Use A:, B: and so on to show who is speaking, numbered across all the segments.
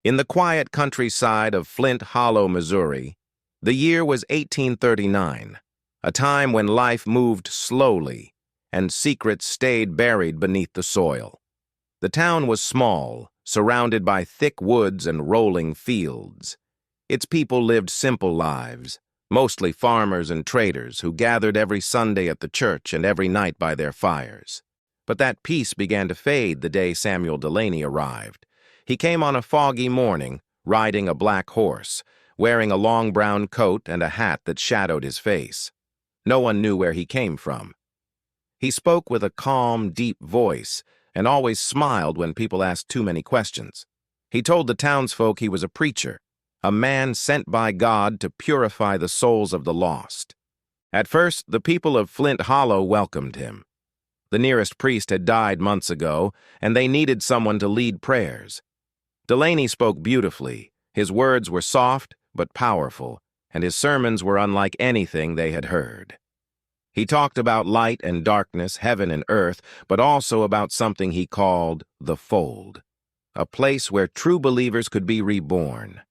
A: In the quiet countryside of Flint Hollow, Missouri, the year was 1839, a time when life moved slowly and secrets stayed buried beneath the soil. The town was small, surrounded by thick woods and rolling fields. Its people lived simple lives, mostly farmers and traders who gathered every Sunday at the church and every night by their fires. But that peace began to fade the day Samuel Delaney arrived. He came on a foggy morning, riding a black horse, wearing a long brown coat and a hat that shadowed his face. No one knew where he came from. He spoke with a calm, deep voice and always smiled when people asked too many questions. He told the townsfolk he was a preacher, a man sent by God to purify the souls of the lost. At first, the people of Flint Hollow welcomed him. The nearest priest had died months ago, and they needed someone to lead prayers. Delaney spoke beautifully. His words were soft but powerful, and his sermons were unlike anything they had heard. He talked about light and darkness, heaven and earth, but also about something he called the Fold, a place where true believers could be reborn.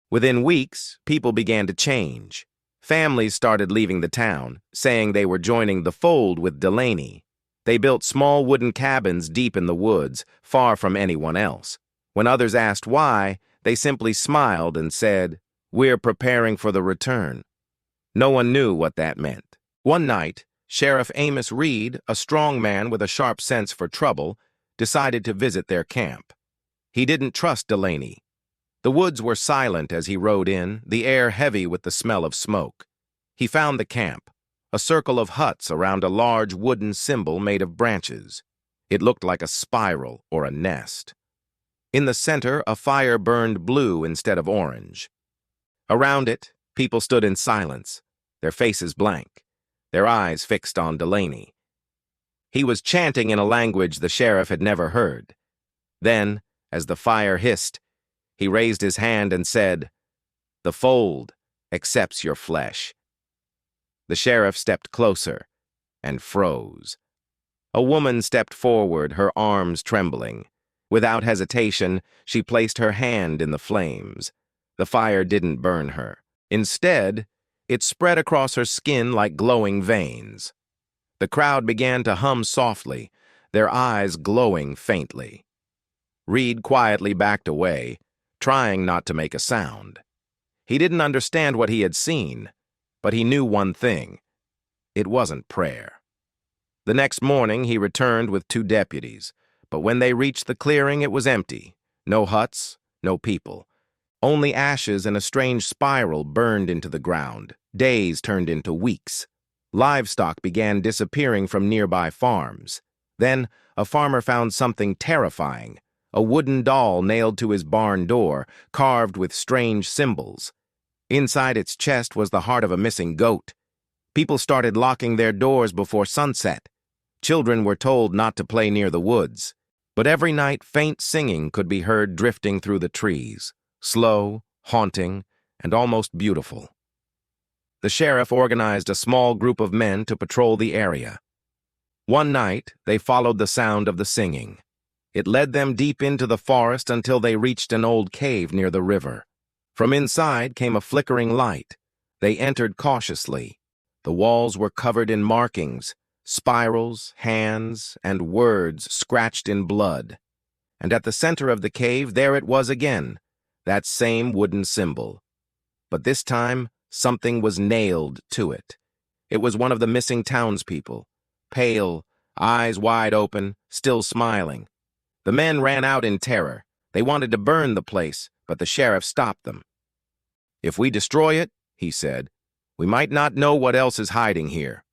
A: Within weeks, people began to change. Families started leaving the town, saying they were joining the Fold with Delaney. They built small wooden cabins deep in the woods, far from anyone else. When others asked why, they simply smiled and said, "We're preparing for the return." No one knew what that meant. One night, Sheriff Amos Reed, a strong man with a sharp sense for trouble, decided to visit their camp. He didn't trust Delaney. The woods were silent as he rode in, the air heavy with the smell of smoke. He found the camp, a circle of huts around a large wooden symbol made of branches. It looked like a spiral or a nest. In the center, a fire burned blue instead of orange. Around it, people stood in silence, their faces blank, their eyes fixed on Delaney. He was chanting in a language the sheriff had never heard. Then, as the fire hissed, he raised his hand and said, "The Fold accepts your flesh." The sheriff stepped closer and froze. A woman stepped forward, her arms trembling. Without hesitation, she placed her hand in the flames. The fire didn't burn her. Instead, it spread across her skin like glowing veins. The crowd began to hum softly, their eyes glowing faintly. Reed quietly backed away, trying not to make a sound. He didn't understand what he had seen, but he knew one thing. It wasn't prayer. The next morning, he returned with 2 deputies. But when they reached the clearing, it was empty. No huts, no people. Only ashes and a strange spiral burned into the ground. Days turned into weeks. Livestock began disappearing from nearby farms. Then, a farmer found something terrifying, a wooden doll nailed to his barn door, carved with strange symbols. Inside its chest was the heart of a missing goat. People started locking their doors before sunset. Children were told not to play near the woods. But every night, faint singing could be heard drifting through the trees, slow, haunting, and almost beautiful. The sheriff organized a small group of men to patrol the area. One night, they followed the sound of the singing. It led them deep into the forest until they reached an old cave near the river. From inside came a flickering light. They entered cautiously. The walls were covered in markings, spirals, hands, and words scratched in blood. And at the center of the cave, there it was again, that same wooden symbol. But this time, something was nailed to it. It was one of the missing townspeople, pale, eyes wide open, still smiling. The men ran out in terror. They wanted to burn the place, but the sheriff stopped them. "If we destroy it," he said, "we might not know what else is hiding here."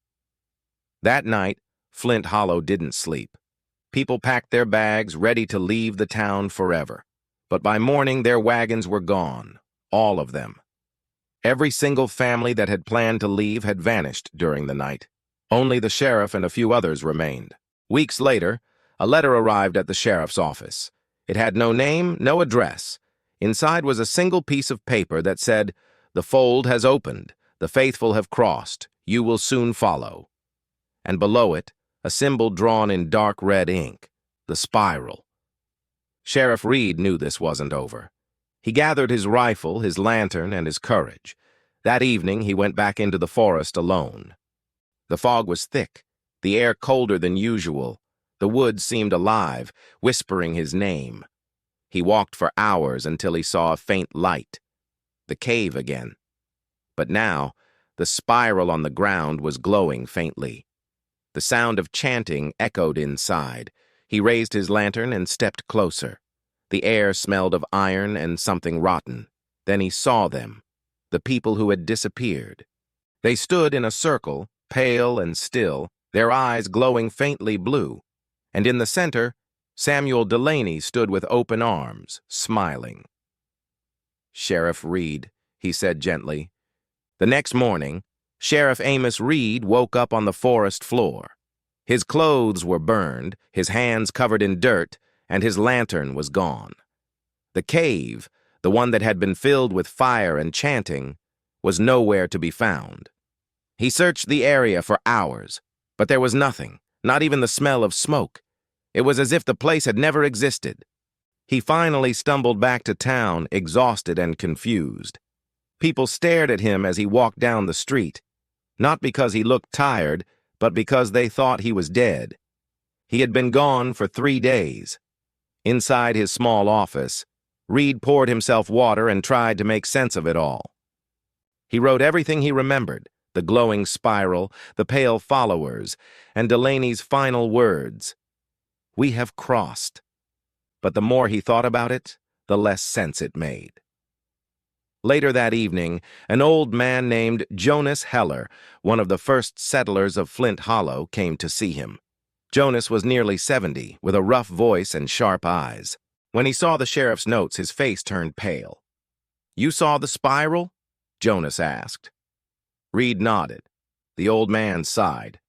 A: That night, Flint Hollow didn't sleep. People packed their bags, ready to leave the town forever. But by morning, their wagons were gone, all of them. Every single family that had planned to leave had vanished during the night. Only the sheriff and a few others remained. Weeks later, a letter arrived at the sheriff's office. It had no name, no address. Inside was a single piece of paper that said, "The Fold has opened. The faithful have crossed. You will soon follow." And below it, a symbol drawn in dark red ink, the spiral. Sheriff Reed knew this wasn't over. He gathered his rifle, his lantern, and his courage. That evening, he went back into the forest alone. The fog was thick, the air colder than usual. The woods seemed alive, whispering his name. He walked for hours until he saw a faint light. The cave again. But now, the spiral on the ground was glowing faintly. The sound of chanting echoed inside. He raised his lantern and stepped closer. The air smelled of iron and something rotten. Then he saw them, the people who had disappeared. They stood in a circle, pale and still, their eyes glowing faintly blue. And in the center, Samuel Delaney stood with open arms, smiling. "Sheriff Reed," he said gently. The next morning, Sheriff Amos Reed woke up on the forest floor. His clothes were burned, his hands covered in dirt, and his lantern was gone. The cave, the one that had been filled with fire and chanting, was nowhere to be found. He searched the area for hours, but there was nothing, not even the smell of smoke. It was as if the place had never existed. He finally stumbled back to town, exhausted and confused. People stared at him as he walked down the street, not because he looked tired, but because they thought he was dead. He had been gone for 3 days. Inside his small office, Reed poured himself water and tried to make sense of it all. He wrote everything he remembered, the glowing spiral, the pale followers, and Delaney's final words. "We have crossed." But the more he thought about it, the less sense it made. Later that evening, an old man named Jonas Heller, one of the first settlers of Flint Hollow, came to see him. Jonas was nearly 70, with a rough voice and sharp eyes. When he saw the sheriff's notes, his face turned pale. "You saw the spiral?" Jonas asked. Reed nodded. The old man sighed.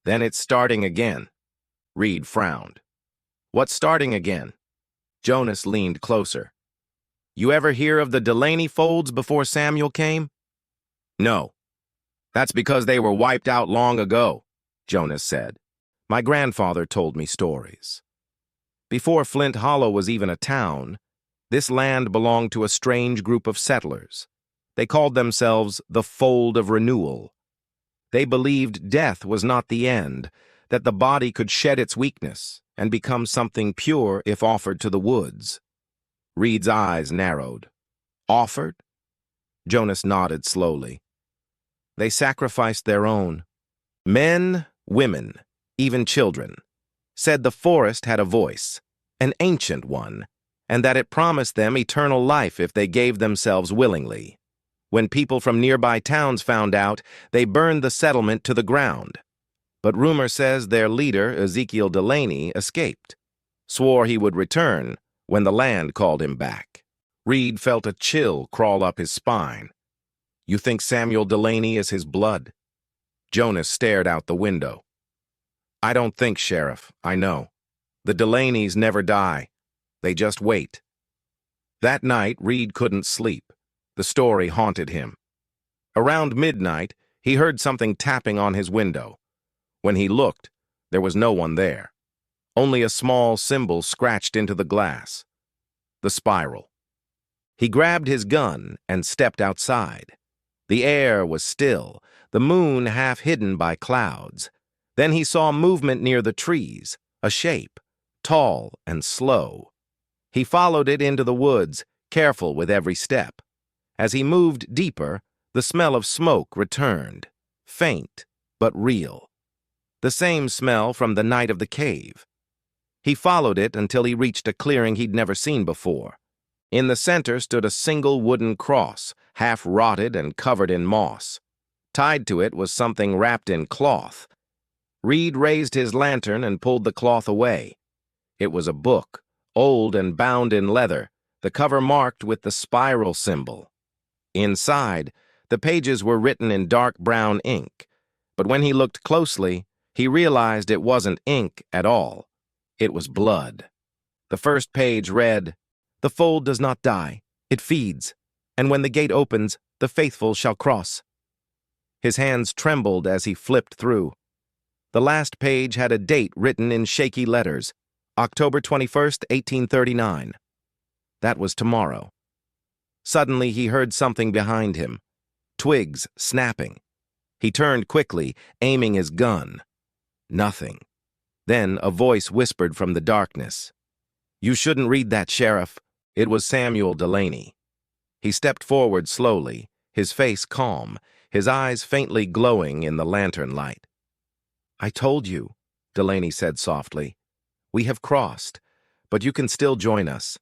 A: "Then it's starting again." Reed frowned. "What's starting again?" Jonas leaned closer. "You ever hear of the Delaney Folds before Samuel came?" "No. That's because they were wiped out long ago," Jonas said. "My grandfather told me stories. Before Flint Hollow was even a town, this land belonged to a strange group of settlers. They called themselves the Fold of Renewal. They believed death was not the end, that the body could shed its weakness and become something pure if offered to the woods." Reed's eyes narrowed. "Offered?" Jonas nodded slowly. "They sacrificed their own. Men, women, even children. Said the forest had a voice, an ancient one, and that it promised them eternal life if they gave themselves willingly. When people from nearby towns found out, they burned the settlement to the ground. But rumor says their leader, Ezekiel Delaney, escaped. Swore he would return when the land called him back." Reed felt a chill crawl up his spine. "You think Samuel Delaney is his blood?" Jonas stared out the window. "I don't think, Sheriff. I know. The Delaneys never die. They just wait." That night, Reed couldn't sleep. The story haunted him. Around midnight, he heard something tapping on his window. When he looked, there was no one there. Only a small symbol scratched into the glass. The spiral. He grabbed his gun and stepped outside. The air was still, the moon half hidden by clouds. Then he saw movement near the trees, a shape, tall and slow. He followed it into the woods, careful with every step. As he moved deeper, the smell of smoke returned, faint but real. The same smell from the night of the cave. He followed it until he reached a clearing he'd never seen before. In the center stood a single wooden cross, half rotted and covered in moss. Tied to it was something wrapped in cloth. Reed raised his lantern and pulled the cloth away. It was a book, old and bound in leather, the cover marked with the spiral symbol. Inside, the pages were written in dark brown ink, but when he looked closely, he realized it wasn't ink at all. It was blood. The first page read, "The fold does not die, it feeds, and when the gate opens, the faithful shall cross." His hands trembled as he flipped through. The last page had a date written in shaky letters, October 21st, 1839. That was tomorrow. Suddenly he heard something behind him. Twigs snapping. He turned quickly, aiming his gun. Nothing. Then a voice whispered from the darkness. "You shouldn't read that, Sheriff." It was Samuel Delaney. He stepped forward slowly, his face calm, his eyes faintly glowing in the lantern light. "I told you," Delaney said softly. "We have crossed, but you can still join us.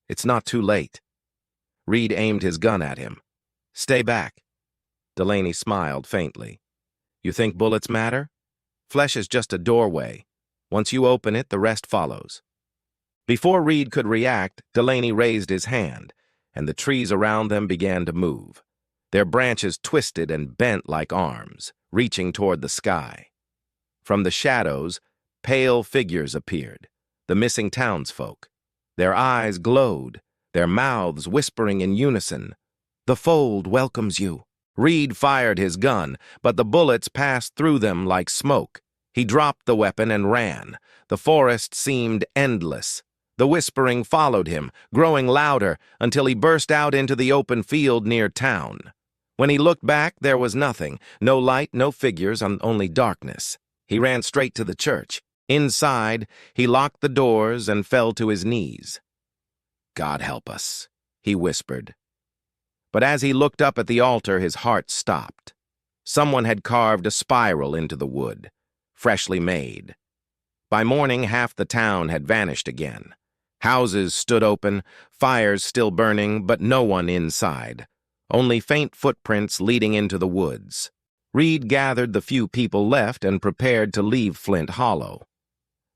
A: It's not too late." Reed aimed his gun at him. "Stay back." Delaney smiled faintly. "You think bullets matter? Flesh is just a doorway. Once you open it, the rest follows." Before Reed could react, Delaney raised his hand, and the trees around them began to move. Their branches twisted and bent like arms, reaching toward the sky. From the shadows, pale figures appeared, the missing townsfolk. Their eyes glowed, their mouths whispering in unison. "The Fold welcomes you." Reed fired his gun, but the bullets passed through them like smoke. He dropped the weapon and ran. The forest seemed endless. The whispering followed him, growing louder, until he burst out into the open field near town. When he looked back, there was nothing. No light, no figures, only darkness. He ran straight to the church. Inside, he locked the doors and fell to his knees. "God help us," he whispered. But as he looked up at the altar, his heart stopped. Someone had carved a spiral into the wood, freshly made. By morning, half the town had vanished again. Houses stood open, fires still burning, but no one inside. Only faint footprints leading into the woods. Reed gathered the few people left and prepared to leave Flint Hollow.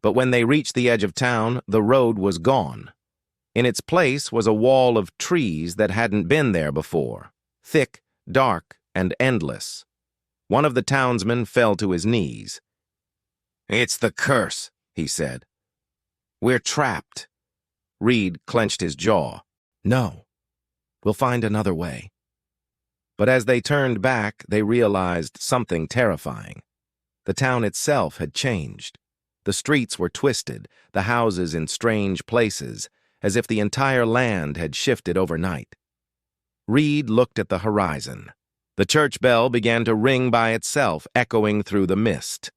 A: But when they reached the edge of town, the road was gone. In its place was a wall of trees that hadn't been there before, thick, dark, and endless. One of the townsmen fell to his knees. "It's the curse," he said. "We're trapped." Reed clenched his jaw. "No, we'll find another way." But as they turned back, they realized something terrifying. The town itself had changed. The streets were twisted, the houses in strange places, as if the entire land had shifted overnight. Reed looked at the horizon. The church bell began to ring by itself, echoing through the mist.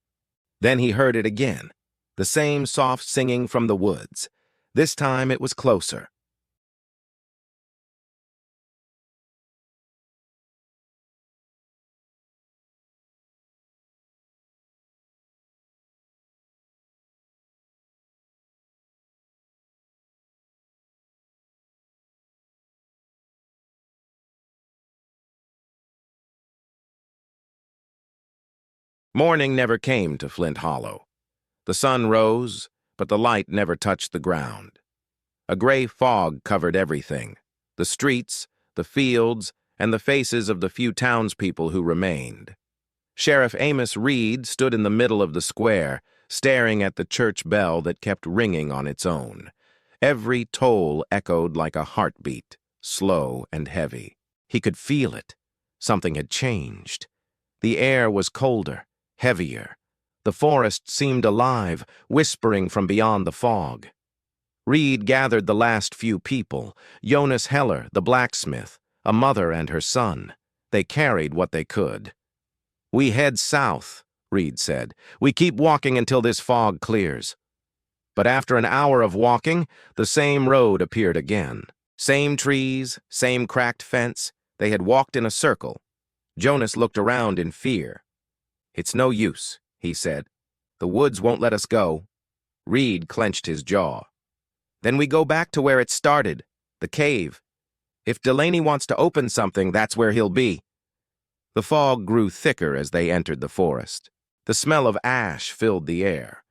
A: Then he heard it again, the same soft singing from the woods. This time it was closer. Morning never came to Flint Hollow. The sun rose, but the light never touched the ground. A gray fog covered everything, the streets, the fields, and the faces of the few townspeople who remained. Sheriff Amos Reed stood in the middle of the square, staring at the church bell that kept ringing on its own. Every toll echoed like a heartbeat, slow and heavy. He could feel it. Something had changed. The air was colder, heavier. The forest seemed alive, whispering from beyond the fog. Reed gathered the last few people, Jonas Heller, the blacksmith, a mother and her son. They carried what they could. "We head south," Reed said. "We keep walking until this fog clears." But after an hour of walking, the same road appeared again. Same trees, same cracked fence. They had walked in a circle. Jonas looked around in fear. "It's no use," he said. "The woods won't let us go." Reed clenched his jaw. "Then we go back to where it started, the cave. If Delaney wants to open something, that's where he'll be." The fog grew thicker as they entered the forest. The smell of ash filled the air.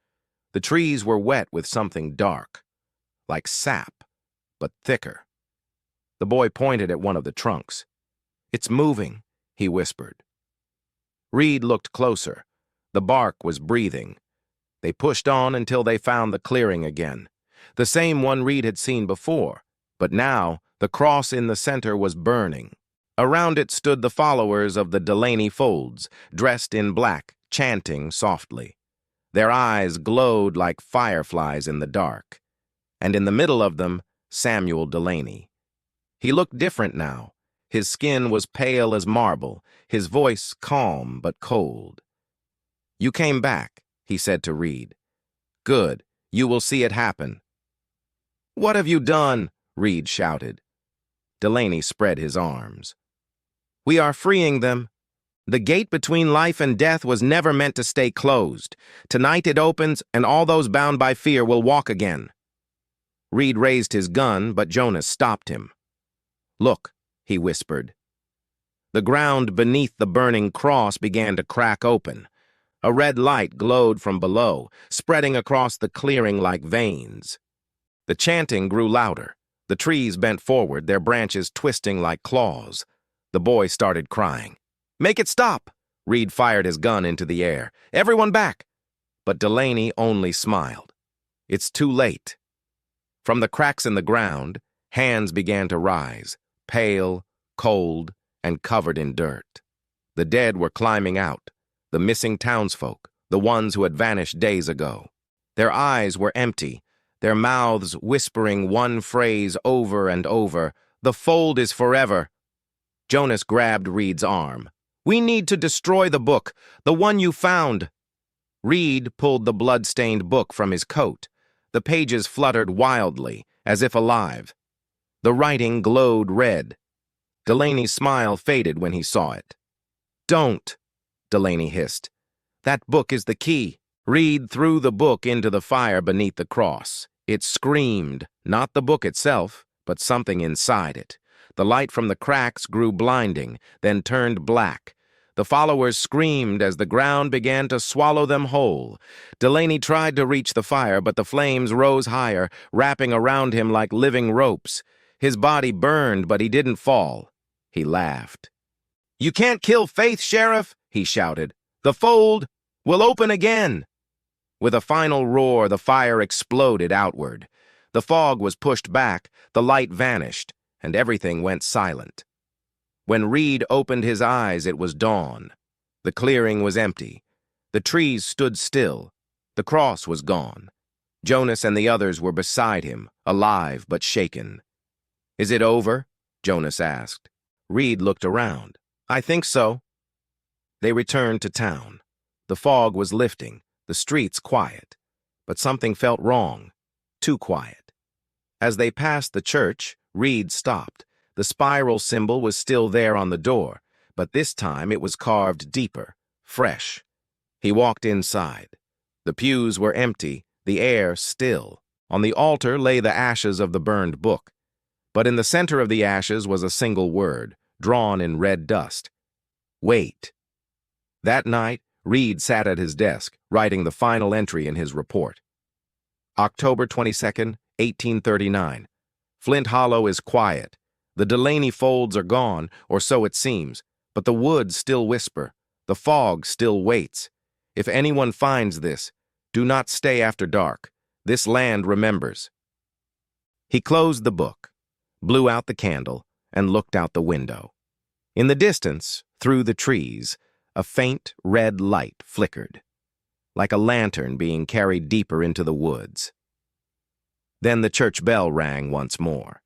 A: The trees were wet with something dark, like sap, but thicker. The boy pointed at one of the trunks. "It's moving," he whispered. Reed looked closer. The bark was breathing. They pushed on until they found the clearing again. The same one Reed had seen before, but now the cross in the center was burning. Around it stood the followers of the Delaney Folds, dressed in black, chanting softly. Their eyes glowed like fireflies in the dark. And in the middle of them, Samuel Delaney. He looked different now. His skin was pale as marble, his voice calm but cold. "You came back," he said to Reed. "Good. You will see it happen." "What have you done?" Reed shouted. Delaney spread his arms. "We are freeing them. The gate between life and death was never meant to stay closed. Tonight it opens, and all those bound by fear will walk again." Reed raised his gun, but Jonas stopped him. "Look," he whispered. The ground beneath the burning cross began to crack open. A red light glowed from below, spreading across the clearing like veins. The chanting grew louder. The trees bent forward, their branches twisting like claws. The boy started crying. "Make it stop!" Reed fired his gun into the air. "Everyone back!" But Delaney only smiled. "It's too late." From the cracks in the ground, hands began to rise, pale, cold, and covered in dirt. The dead were climbing out, the missing townsfolk, the ones who had vanished days ago. Their eyes were empty, their mouths whispering one phrase over and over, "The fold is forever." Jonas grabbed Reed's arm. "We need to destroy the book, the one you found." Reed pulled the blood-stained book from his coat. The pages fluttered wildly, as if alive. The writing glowed red. Delaney's smile faded when he saw it. "Don't," Delaney hissed. "That book is the key." Reed threw the book into the fire beneath the cross. It screamed, not the book itself, but something inside it. The light from the cracks grew blinding, then turned black. The followers screamed as the ground began to swallow them whole. Delaney tried to reach the fire, but the flames rose higher, wrapping around him like living ropes. His body burned, but he didn't fall. He laughed. "You can't kill faith, Sheriff," he shouted. "The fold will open again." With a final roar, the fire exploded outward. The fog was pushed back, the light vanished, and everything went silent. When Reed opened his eyes, it was dawn. The clearing was empty. The trees stood still. The cross was gone. Jonas and the others were beside him, alive but shaken. "Is it over?" Jonas asked. Reed looked around. "I think so." They returned to town. The fog was lifting, the streets quiet. But something felt wrong, too quiet. As they passed the church, Reed stopped. The spiral symbol was still there on the door, but this time it was carved deeper, fresh. He walked inside. The pews were empty, the air still. On the altar lay the ashes of the burned book. But in the center of the ashes was a single word, drawn in red dust. "Wait." That night, Reed sat at his desk, writing the final entry in his report. October 22nd, 1839. Flint Hollow is quiet. The Delaney Folds are gone, or so it seems, but the woods still whisper. The fog still waits. If anyone finds this, do not stay after dark. This land remembers. He closed the book, blew out the candle, and looked out the window. In the distance, through the trees, a faint red light flickered, like a lantern being carried deeper into the woods. Then the church bell rang once more.